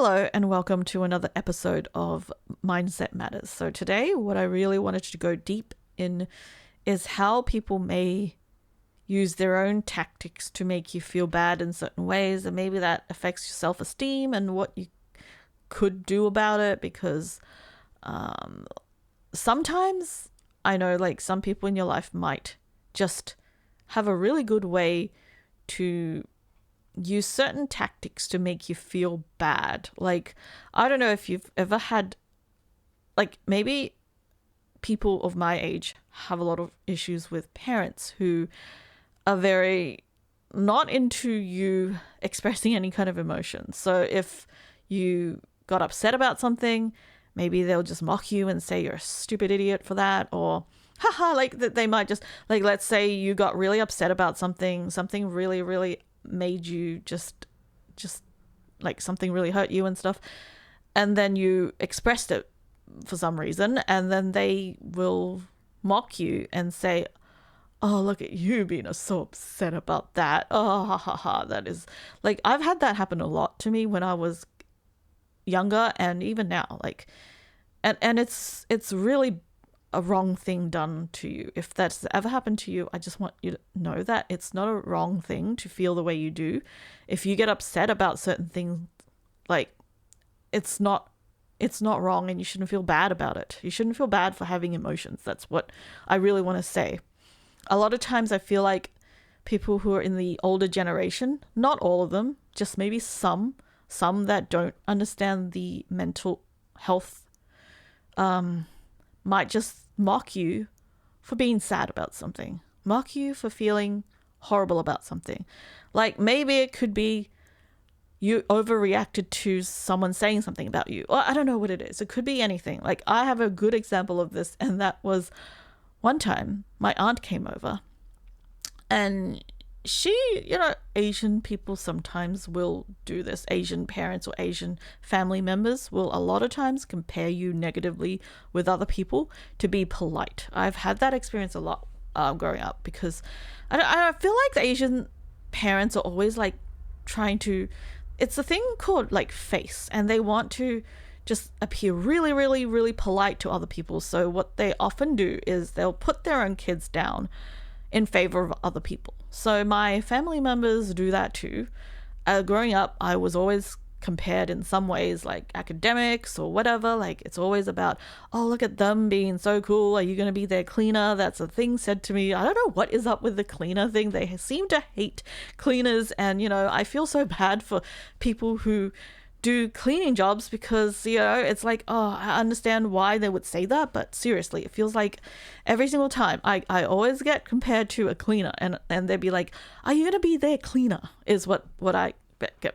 Hello and welcome to another episode of Mindset Matters. So today what I really wanted to go deep in is how people may use their own tactics to make you feel bad in certain ways, and maybe that affects your self-esteem and what you could do about it, because sometimes I know like some people in your life might just have a really good way to use certain tactics to make you feel bad. Like, I don't know if you've ever had, like, maybe people of my age have a lot of issues with parents who are very not into you expressing any kind of emotion. So if you got upset about something, maybe they'll just mock you and say you're a stupid idiot for that, or haha, like that they might just, like, let's say you got really upset about something really, really made you just like something really hurt you and stuff, and then you expressed it for some reason, and then they will mock you and say, oh, look at you being so upset about that. Oh, ha ha ha. That is, like, I've had that happen a lot to me when I was younger and even now, like, and it's really a wrong thing done to you. If that's ever happened to you, I just want you to know that it's not a wrong thing to feel the way you do. If you get upset about certain things, like, it's not wrong, and you shouldn't feel bad about it. You shouldn't feel bad for having emotions. That's what I really want to say. A lot of times I feel like people who are in the older generation, not all of them, just maybe some that don't understand the mental health, might just mock you for being sad about something, mock you for feeling horrible about something. Like, maybe it could be you overreacted to someone saying something about you, or I don't know what it is. It could be anything. Like, I have a good example of this, and that was one time my aunt came over, and she, Asian people sometimes will do this. Asian parents or Asian family members will a lot of times compare you negatively with other people to be polite. I've had that experience a lot growing up, because I feel like the Asian parents are always like trying to, it's a thing called like face, and they want to just appear really, really, really polite to other people. So what they often do is they'll put their own kids down in favor of other people. So my family members do that too. Growing up, I was always compared in some ways, like academics or whatever. Like, it's always about, oh, look at them being so cool. Are you going to be their cleaner? That's a thing said to me. I don't know what is up with the cleaner thing. They seem to hate cleaners. And, I feel so bad for people who do cleaning jobs, because it's like, oh, I understand why they would say that, but seriously, it feels like every single time I always get compared to a cleaner, and they'd be like, are you gonna be their cleaner, is what I get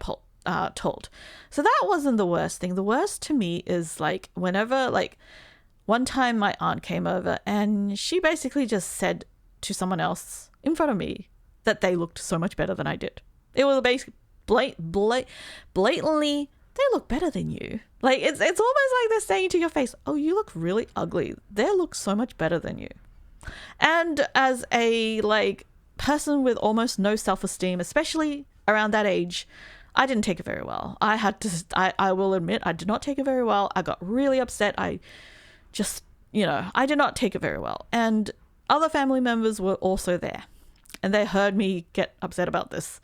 told. So that wasn't the worst thing. The worst to me is, like, whenever, like, one time my aunt came over and she basically just said to someone else in front of me that they looked so much better than I did. It was basically blatantly, they look better than you. Like, it's almost like they're saying to your face, oh, you look really ugly. They look so much better than you. And as a, like, person with almost no self-esteem, especially around that age, I didn't take it very well. I will admit, I did not take it very well. I got really upset. I just, I did not take it very well. And other family members were also there, and they heard me get upset about this.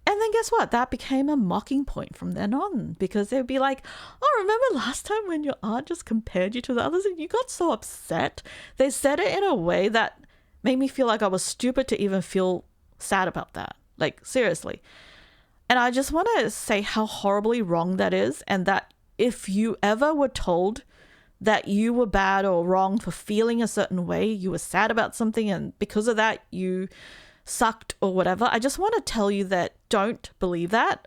And then guess what? That became a mocking point from then on, because they'd be like, oh, remember last time when your aunt just compared you to the others and you got so upset? They said it in a way that made me feel like I was stupid to even feel sad about that. Like, seriously. And I just want to say how horribly wrong that is, and that if you ever were told that you were bad or wrong for feeling a certain way, you were sad about something, and because of that you sucked or whatever, I just want to tell you that don't believe that.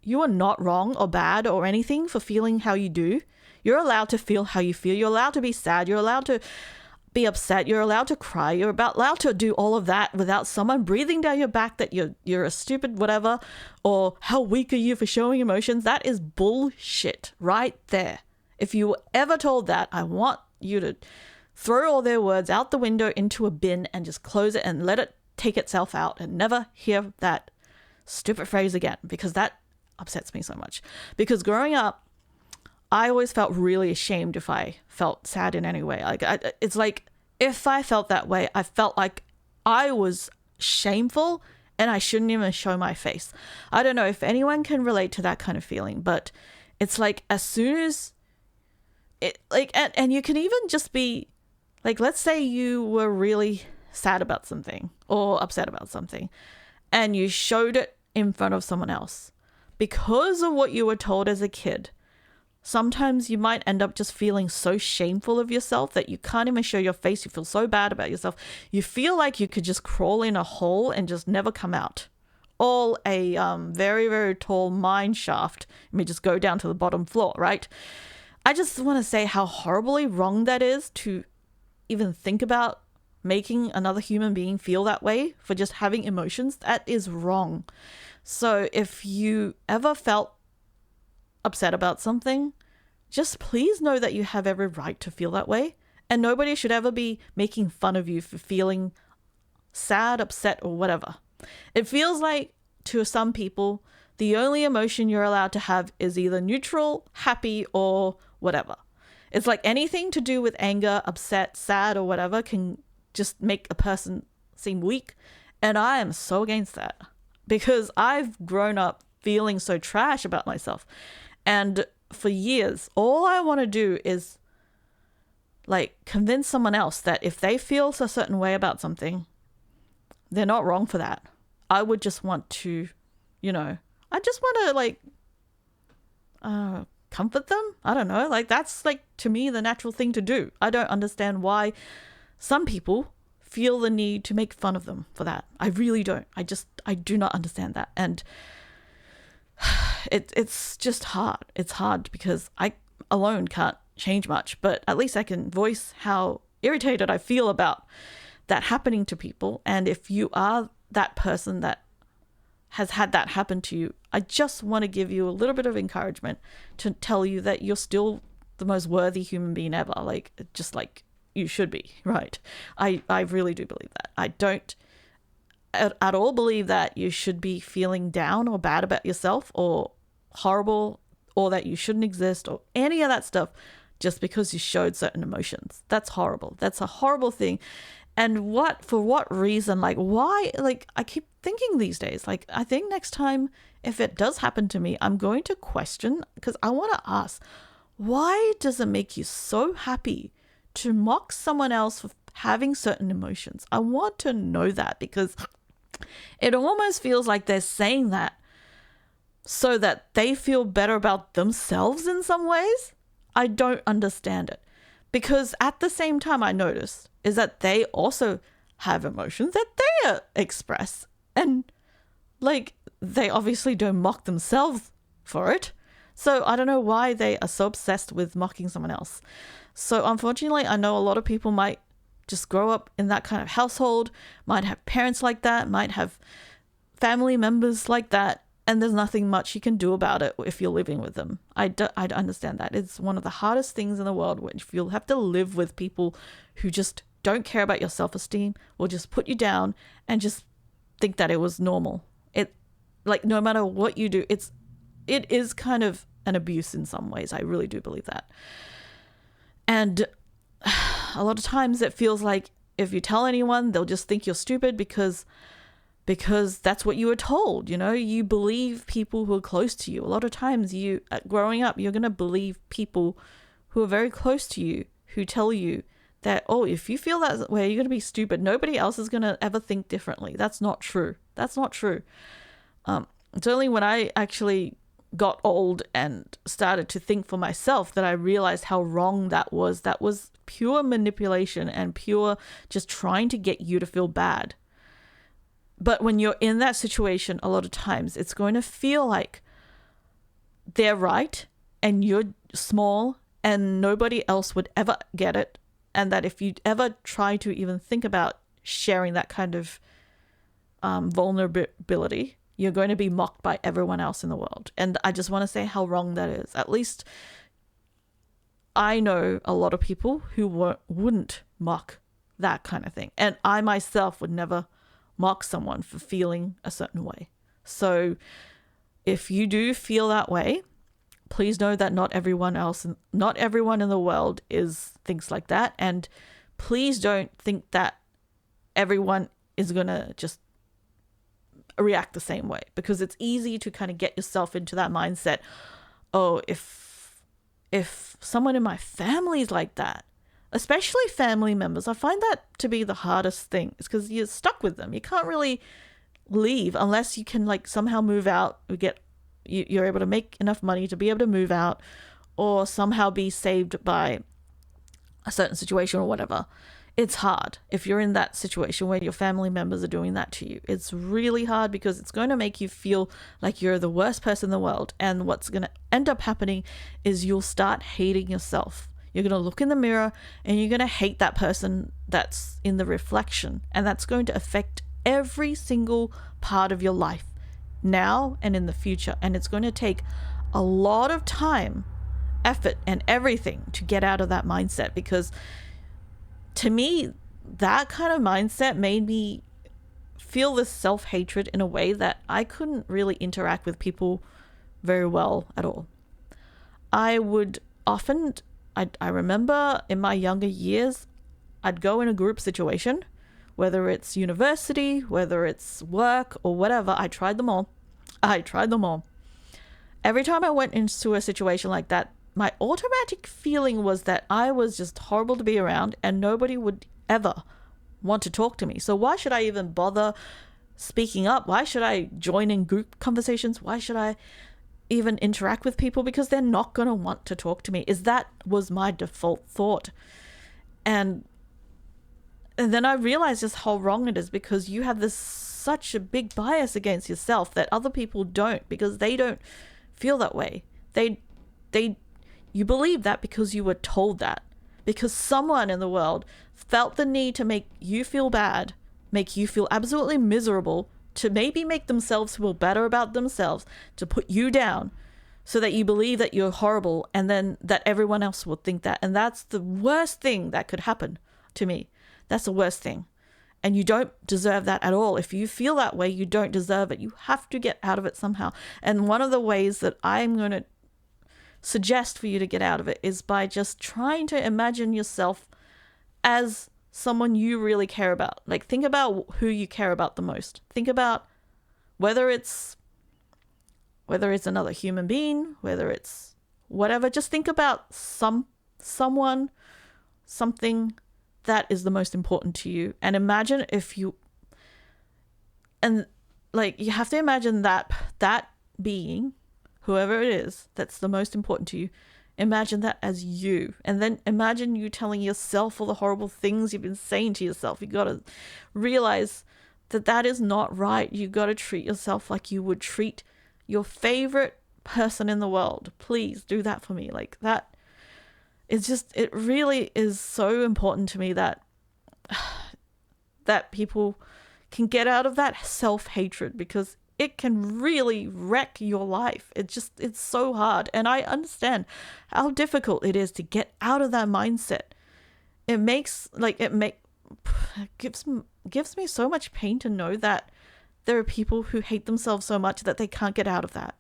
You are not wrong or bad or anything for feeling how you do. You're allowed to feel how you feel. You're allowed to be sad. You're allowed to be upset. You're allowed to cry. You're allowed to do all of that without someone breathing down your back that you're a stupid whatever, or how weak are you for showing emotions. That is bullshit right there. If you were ever told that, I want you to throw all their words out the window into a bin and just close it and let it take itself out and never hear that stupid phrase again, because that upsets me so much. Because growing up, I always felt really ashamed if I felt sad in any way. Like it's like if I felt that way, I felt like I was shameful and I shouldn't even show my face. I don't know if anyone can relate to that kind of feeling, but it's like as soon as it like and you can even just be like, let's say you were really sad about something or upset about something and you showed it in front of someone else because of what you were told as a kid. Sometimes you might end up just feeling so shameful of yourself that you can't even show your face. You feel so bad about yourself. You feel like you could just crawl in a hole and just never come out. All a very, very tall mine shaft. I mean, just go down to the bottom floor, right? I just want to say how horribly wrong that is to even think about making another human being feel that way for just having emotions. That is wrong. So if you ever felt upset about something, just please know that you have every right to feel that way, and nobody should ever be making fun of you for feeling sad, upset, or whatever. It feels like to some people the only emotion you're allowed to have is either neutral, happy, or whatever. It's like anything to do with anger, upset, sad, or whatever can just make a person seem weak, and I am so against that because I've grown up feeling so trash about myself. And for years, all I want to do is like convince someone else that if they feel a certain way about something, they're not wrong for that. I would just want to, I just want to like comfort them. I don't know. Like that's like to me the natural thing to do. I don't understand why some people feel the need to make fun of them for that. I really don't. I do not understand that. And it's just hard. It's hard because I alone can't change much, but at least I can voice how irritated I feel about that happening to people. And if you are that person that has had that happen to you, I just want to give you a little bit of encouragement to tell you that you're still the most worthy human being ever. Like, just like you should be, right? I really do believe that. I don't at all believe that you should be feeling down or bad about yourself or horrible or that you shouldn't exist or any of that stuff just because you showed certain emotions. That's horrible. That's a horrible thing. And for what reason? Like, why? Like, I keep thinking these days, like, I think next time if it does happen to me, I'm going to question, because I want to ask, why does it make you so happy to mock someone else for having certain emotions? I want to know that, because it almost feels like they're saying that so that they feel better about themselves in some ways. I don't understand it, because at the same time I noticed is that they also have emotions that they express, and like they obviously don't mock themselves for it. So I don't know why they are so obsessed with mocking someone else. So unfortunately, I know a lot of people might just grow up in that kind of household, might have parents like that, might have family members like that, and there's nothing much you can do about it if you're living with them. I understand that. It's one of the hardest things in the world, which you'll have to live with people who just don't care about your self-esteem, will just put you down and just think that it was normal. It, like, no matter what you do, it is kind of an abuse in some ways. I really do believe that. And a lot of times it feels like if you tell anyone, they'll just think you're stupid because that's what you were told. You believe people who are close to you. A lot of times growing up, you're going to believe people who are very close to you who tell you that, oh, if you feel that way, you're going to be stupid. Nobody else is going to ever think differently. That's not true. That's not true. It's only when I actually got old and started to think for myself that I realized how wrong that was. That was pure manipulation and pure just trying to get you to feel bad. But when you're in that situation, a lot of times it's going to feel like they're right and you're small and nobody else would ever get it. And that if you ever try to even think about sharing that kind of vulnerability, you're going to be mocked by everyone else in the world. And I just want to say how wrong that is. At least I know a lot of people who wouldn't mock that kind of thing. And I myself would never mock someone for feeling a certain way. So if you do feel that way, please know that not everyone in the world thinks like that. And please don't think that everyone is going to just react the same way, because it's easy to kind of get yourself into that mindset. Oh, if someone in my family is like that, especially family members, I find that to be the hardest thing. It's because you're stuck with them. You can't really leave unless you can like somehow move out, you're able to make enough money to be able to move out, or somehow be saved by a certain situation or whatever. It's hard if you're in that situation where your family members are doing that to you. It's really hard because it's going to make you feel like you're the worst person in the world. And what's going to end up happening is you'll start hating yourself. You're going to look in the mirror and you're going to hate that person that's in the reflection. And that's going to affect every single part of your life now and in the future. And it's going to take a lot of time, effort, and everything to get out of that mindset, because to me, that kind of mindset made me feel this self-hatred in a way that I couldn't really interact with people very well at all. I would often, I remember in my younger years, I'd go in a group situation, whether it's university, whether it's work or whatever. I tried them all. Every time I went into a situation like that, my automatic feeling was that I was just horrible to be around and nobody would ever want to talk to me. So why should I even bother speaking up? Why should I join in group conversations? Why should I even interact with people? Because they're not going to want to talk to me. That was my default thought. And then I realized just how wrong it is, because you have such a big bias against yourself that other people don't, because they don't feel that way. You believe that because you were told that, because someone in the world felt the need to make you feel bad, make you feel absolutely miserable, to maybe make themselves feel better about themselves, to put you down so that you believe that you're horrible, and then that everyone else will think that. And that's the worst thing that could happen to me. That's the worst thing. And you don't deserve that at all. If you feel that way, you don't deserve it. You have to get out of it somehow. And one of the ways that I'm going to suggest for you to get out of it is by just trying to imagine yourself as someone you really care about. Like, think about who you care about the most. Think about whether it's another human being, whether it's whatever. Just think about someone, something that is the most important to you, and imagine you have to imagine that being, whoever it is that's the most important to you, imagine that as you. And then imagine you telling yourself all the horrible things you've been saying to yourself. You got to realize that is not right. You got to treat yourself like you would treat your favorite person in the world. Please do that for me. Like that. It really is so important to me that people can get out of that self-hatred, because it can really wreck your life. It's so hard. And I understand how difficult it is to get out of that mindset. It gives me so much pain to know that there are people who hate themselves so much that they can't get out of that.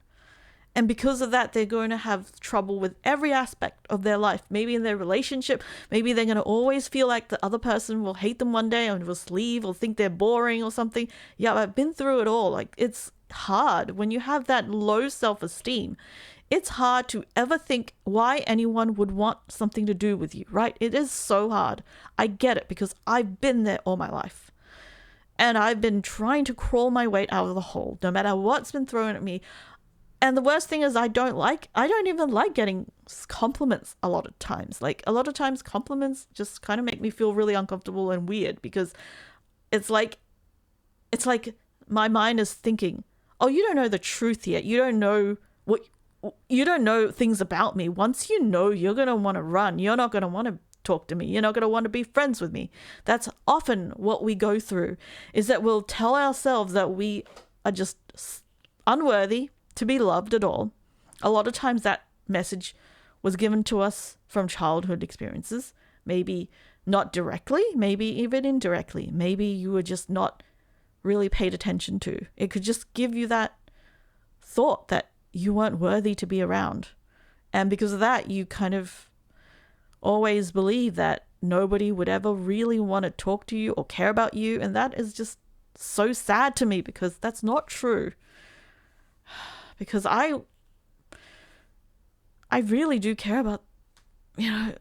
And because of that, they're going to have trouble with every aspect of their life. Maybe in their relationship, maybe they're going to always feel like the other person will hate them one day and will leave or think they're boring or something. Yeah, I've been through it all. Like, it's hard when you have that low self-esteem. It's hard to ever think why anyone would want something to do with you, right? It is so hard. I get it, because I've been there all my life. And I've been trying to crawl my way out of the hole, no matter what's been thrown at me. And the worst thing is I don't even like getting compliments a lot of times. Like, a lot of times compliments just kind of make me feel really uncomfortable and weird, because it's like my mind is thinking, oh, you don't know the truth yet. You don't know things about me. Once you know, you're going to want to run. You're not going to want to talk to me. You're not going to want to be friends with me. That's often what we go through, is that we'll tell ourselves that we are just unworthy to be loved at all. A lot of times that message was given to us from childhood experiences, maybe not directly, maybe even indirectly. Maybe you were just not really paid attention to. It could just give you that thought that you weren't worthy to be around. And because of that, you kind of always believe that nobody would ever really want to talk to you or care about you. And that is just so sad to me, because that's not true. Because I really do care about,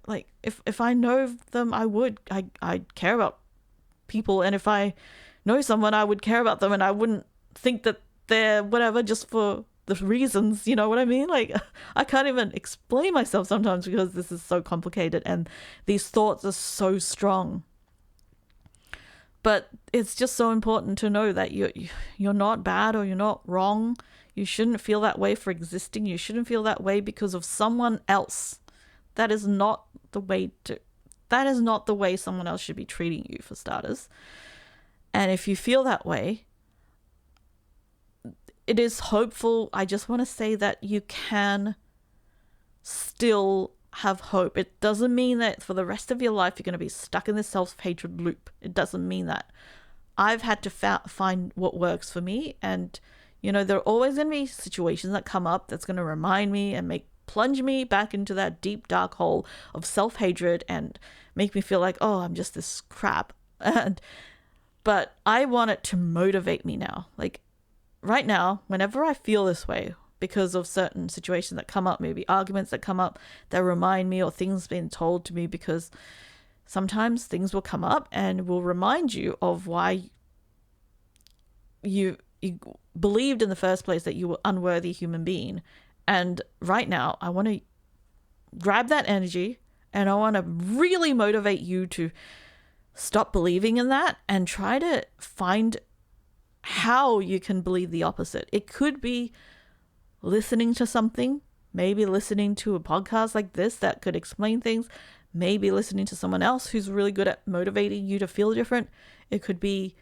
like if I know them, I care about people. And if I know someone, I would care about them, and I wouldn't think that they're whatever just for the reasons, you know what I mean? Like, I can't even explain myself sometimes because this is so complicated and these thoughts are so strong. But it's just so important to know that you're not bad or you're not wrong. You shouldn't feel that way for existing. You shouldn't feel that way because of someone else. That is not the way someone else should be treating you, for starters. And if you feel that way, it is hopeful. I just want to say that you can still have hope. It doesn't mean that for the rest of your life you're going to be stuck in this self-hatred loop. It doesn't mean that. I've had to find what works for me, and there are always going to be situations that come up that's going to remind me and plunge me back into that deep dark hole of self-hatred and make me feel like, oh, I'm just this crap. But I want it to motivate me now. Like, right now, whenever I feel this way because of certain situations that come up, maybe arguments that come up that remind me, or things being told to me, because sometimes things will come up and will remind you of why you believed in the first place that you were an unworthy human being. And right now, I want to grab that energy and I want to really motivate you to stop believing in that and try to find how you can believe the opposite. It could be listening to something, maybe listening to a podcast like this that could explain things, maybe listening to someone else who's really good at motivating you to feel different. It could be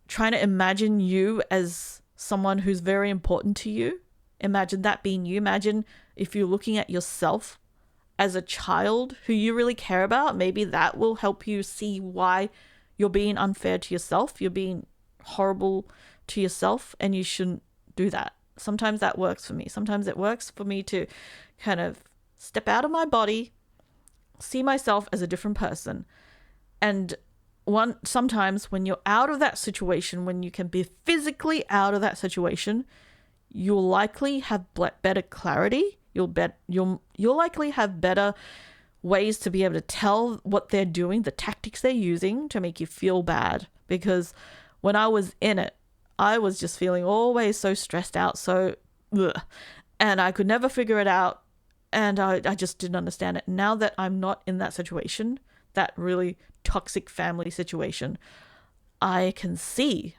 trying to imagine you as someone who's very important to you. Imagine that being you. Imagine if you're looking at yourself as a child who you really care about. Maybe that will help you see why you're being unfair to yourself. You're being horrible to yourself, and you shouldn't do that. Sometimes that works for me. Sometimes it works for me to kind of step out of my body, see myself as a different person. And sometimes when you're out of that situation, when you can be physically out of that situation, you'll likely have better clarity. You'll likely have better ways to be able to tell what they're doing, the tactics they're using to make you feel bad. Because when I was in it, I was just feeling always so stressed out, and I could never figure it out, and I just didn't understand it. Now that I'm not in that situation, that really toxic family situation, I can see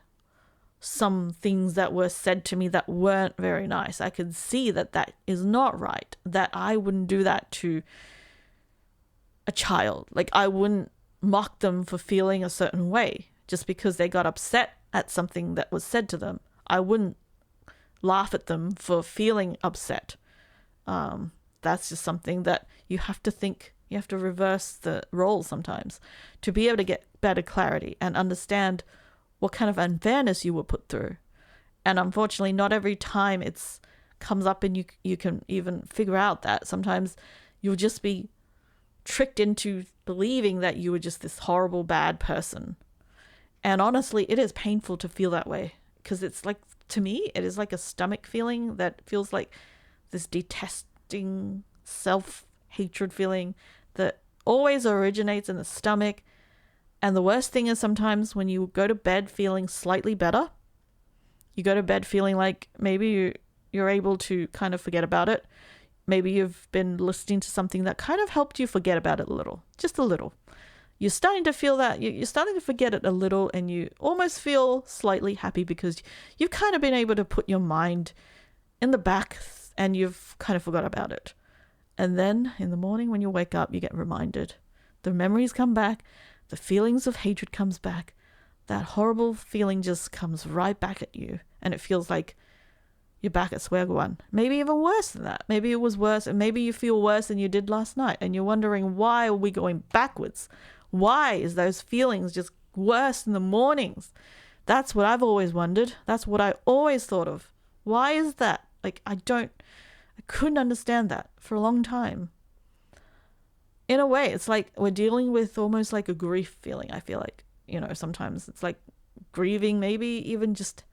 some things that were said to me that weren't very nice. I could see that is not right, that I wouldn't do that to a child. Like, I wouldn't mock them for feeling a certain way just because they got upset at something that was said to them. I wouldn't laugh at them for feeling upset. That's just something that you have to think. You have to reverse the roles sometimes to be able to get better clarity and understand what kind of unfairness you were put through. And unfortunately, not every time it comes up and you can even figure out that. Sometimes you'll just be tricked into believing that you were just this horrible, bad person. And honestly, it is painful to feel that way, because it's like, to me, it is like a stomach feeling that feels like this detesting self-hatred feeling that always originates in the stomach. And the worst thing is sometimes when you go to bed feeling slightly better, you go to bed feeling like maybe you're able to kind of forget about it. Maybe you've been listening to something that kind of helped you forget about it a little, just a little. You're starting to feel that, you're starting to forget it a little, and you almost feel slightly happy because you've kind of been able to put your mind in the back and you've kind of forgot about it. And then in the morning when you wake up, you get reminded. The memories come back, the feelings of hatred comes back. That horrible feeling just comes right back at you, and it feels like you're back at square one. Maybe even worse than that. Maybe it was worse, and maybe you feel worse than you did last night, and you're wondering, why are we going backwards? Why is those feelings just worse in the mornings? That's what I've always wondered. That's what I always thought of. Why is that? Like, I couldn't understand that for a long time. In a way, it's like we're dealing with almost like a grief feeling, I feel like. Sometimes it's like grieving, maybe even just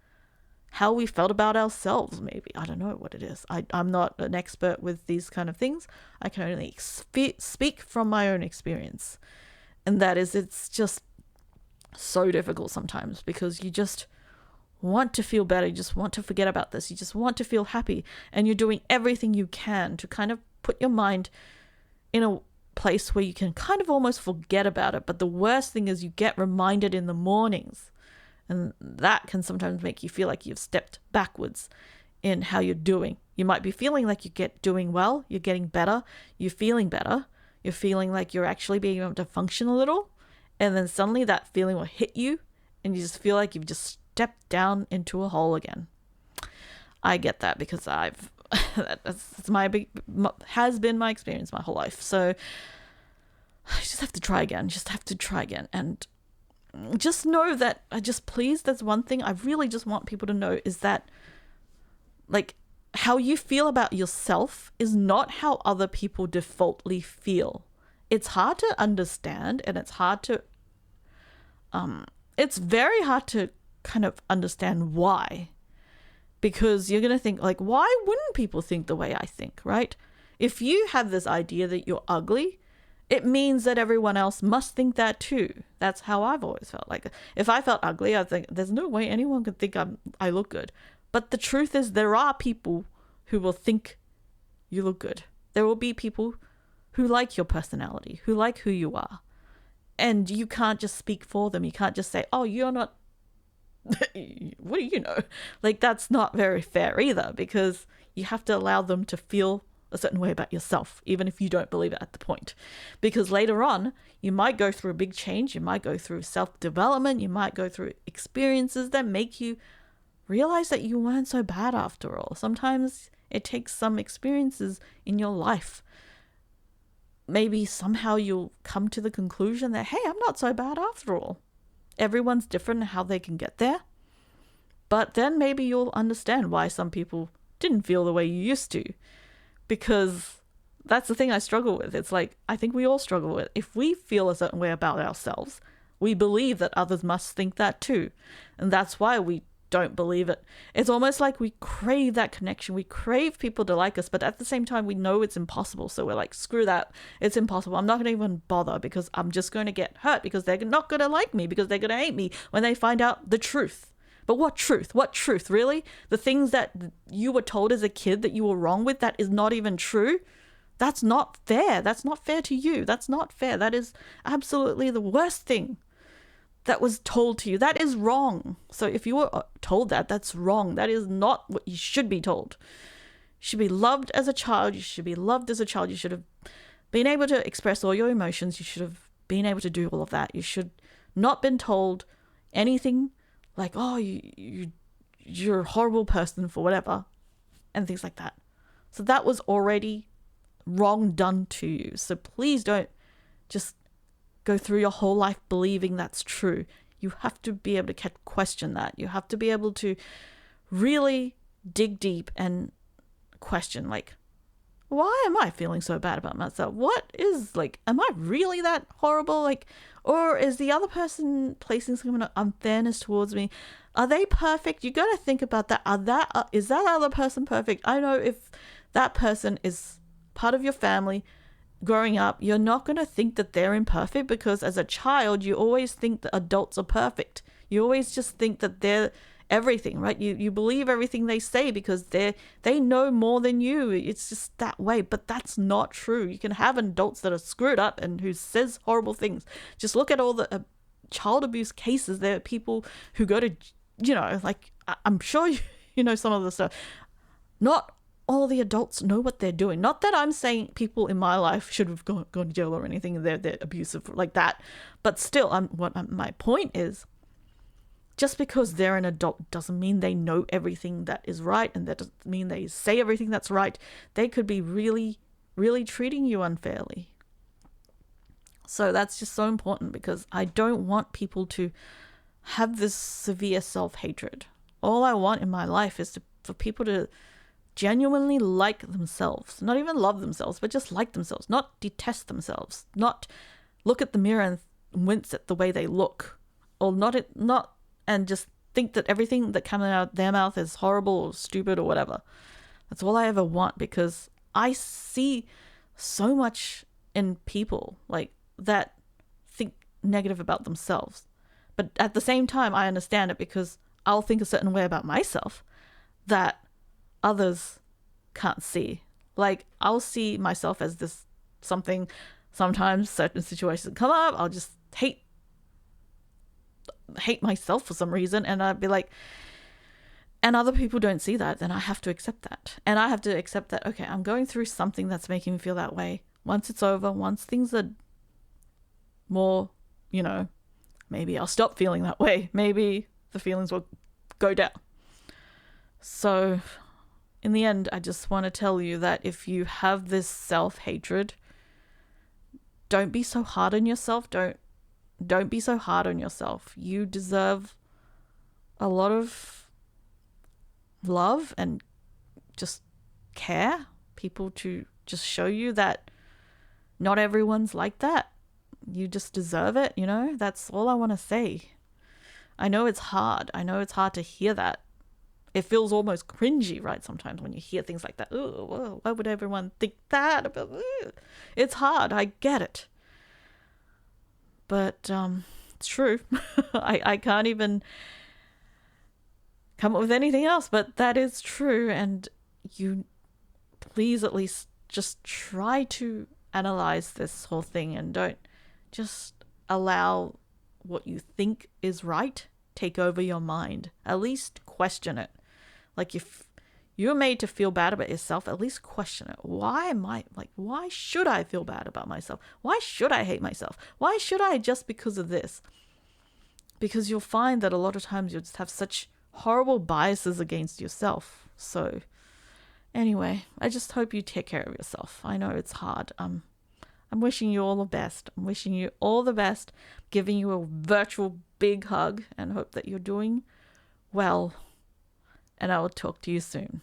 how we felt about ourselves, maybe. I don't know what it is. I'm not an expert with these kind of things. I can only speak from my own experience. And that is, it's just so difficult sometimes because you just want to feel better. You just want to forget about this. You just want to feel happy. And you're doing everything you can to kind of put your mind in a place where you can kind of almost forget about it. But the worst thing is you get reminded in the mornings. And that can sometimes make you feel like you've stepped backwards in how you're doing. You might be feeling like you're doing well, you're getting better, you're feeling better, you're feeling like you're actually being able to function a little. And then suddenly that feeling will hit you and you just feel like you've just stepped down into a hole again. I get that because has been my experience my whole life. So I just have to try again. And just know that there's one thing I really just want people to know is that, like, how you feel about yourself is not how other people defaultly feel. It's hard to understand, and it's very hard to kind of understand why, because you're going to think like, why wouldn't people think the way I think, right? If you have this idea that you're ugly, it means that everyone else must think that too. That's how I've always felt. Like, if I felt ugly, I think there's no way anyone could think I look good. But the truth is, there are people who will think you look good. There will be people who like your personality, who like who you are. And you can't just speak for them. You can't just say, oh, you're not, what do you know? Like, that's not very fair either, because you have to allow them to feel a certain way about yourself, even if you don't believe it at the point. Because later on, you might go through a big change, you might go through self-development, you might go through experiences that make you realize that you weren't so bad after all. Sometimes it takes some experiences in your life. Maybe somehow you'll come to the conclusion that, hey, I'm not so bad after all. Everyone's different in how they can get there. But then maybe you'll understand why some people didn't feel the way you used to. Because that's the thing I struggle with. It's like, I think we all struggle with. If we feel a certain way about ourselves, we believe that others must think that too. And that's why we don't believe it. It's almost like we crave that connection. We crave people to like us, but at the same time, we know it's impossible. So we're like, screw that. It's impossible. I'm not going to even bother because I'm just going to get hurt because they're not going to like me, because they're going to hate me when they find out the truth. But what truth? What truth, really? The things that you were told as a kid that you were wrong with, that is not even true? That's not fair. That's not fair to you. That's not fair. That is absolutely the worst thing that was told to you. That is wrong. So if you were told that, that's wrong. That is not what you should be told. You should be loved as a child. You should be loved as a child. You should have been able to express all your emotions. You should have been able to do all of that. You should not been told anything like, oh, you're a horrible person for whatever, and things like that. So that was already wrong done to you. So please don't just go through your whole life believing that's true. You have to be able to question that. You have to be able to really dig deep and question, like, why am I feeling so bad about myself? What is, like, am I really that horrible? Like, or is the other person placing some kind of unfairness towards me? Are they perfect? You got to think about that. Is that other person perfect? I know if that person is part of your family growing up, you're not going to think that they're imperfect, because as a child, you always think that adults are perfect. You always just think that they're everything, right? You believe everything they say because they know more than you. It's just that way. But that's not true. You can have adults that are screwed up and who says horrible things. Just look at all the child abuse cases. There are people who go to, like, I'm sure you know some of the stuff. Not all the adults know what they're doing. Not that I'm saying people in my life should have gone to jail or anything. They're abusive like that. But still, my point is, just because they're an adult doesn't mean they know everything that is right, and that doesn't mean they say everything that's right. They could be really, really treating you unfairly. So that's just so important, because I don't want people to have this severe self-hatred. All I want in my life is to for people to genuinely like themselves, not even love themselves, but just like themselves, not detest themselves, not look at the mirror and wince at the way they look, or not and just think that everything that comes out their mouth is horrible or stupid or whatever. That's all I ever want, because I see so much in people like that think negative about themselves. But at the same time, I understand it, because I'll think a certain way about myself that others can't see. Like, I'll see myself as this something. Sometimes certain situations come up, I'll just hate myself for some reason, and I'd be like, and other people don't see that, then I have to accept that. And I have to accept that, okay, I'm going through something that's making me feel that way. Once it's over, once things are more, maybe I'll stop feeling that way. Maybe the feelings will go down. So in the end, I just want to tell you that if you have this self-hatred, don't be so hard on yourself. Don't be so hard on yourself. You deserve a lot of love and just care. People to just show you that not everyone's like that. You just deserve it, That's all I want to say. I know it's hard. I know it's hard to hear that. It feels almost cringy, right? Sometimes when you hear things like that. Oh, why would everyone think that about? It's hard. I get it. But it's true. I can't even come up with anything else, but that is true. And you please at least just try to analyze this whole thing, and don't just allow what you think is right take over your mind. At least question it. Like, if you're made to feel bad about yourself, at least question it. Why should I feel bad about myself? Why should I hate myself? Why should I, just because of this? Because you'll find that a lot of times you'll just have such horrible biases against yourself. So anyway, I just hope you take care of yourself. I know it's hard. I'm wishing you all the best. I'm wishing you all the best, giving you a virtual big hug, and hope that you're doing well. And I will talk to you soon.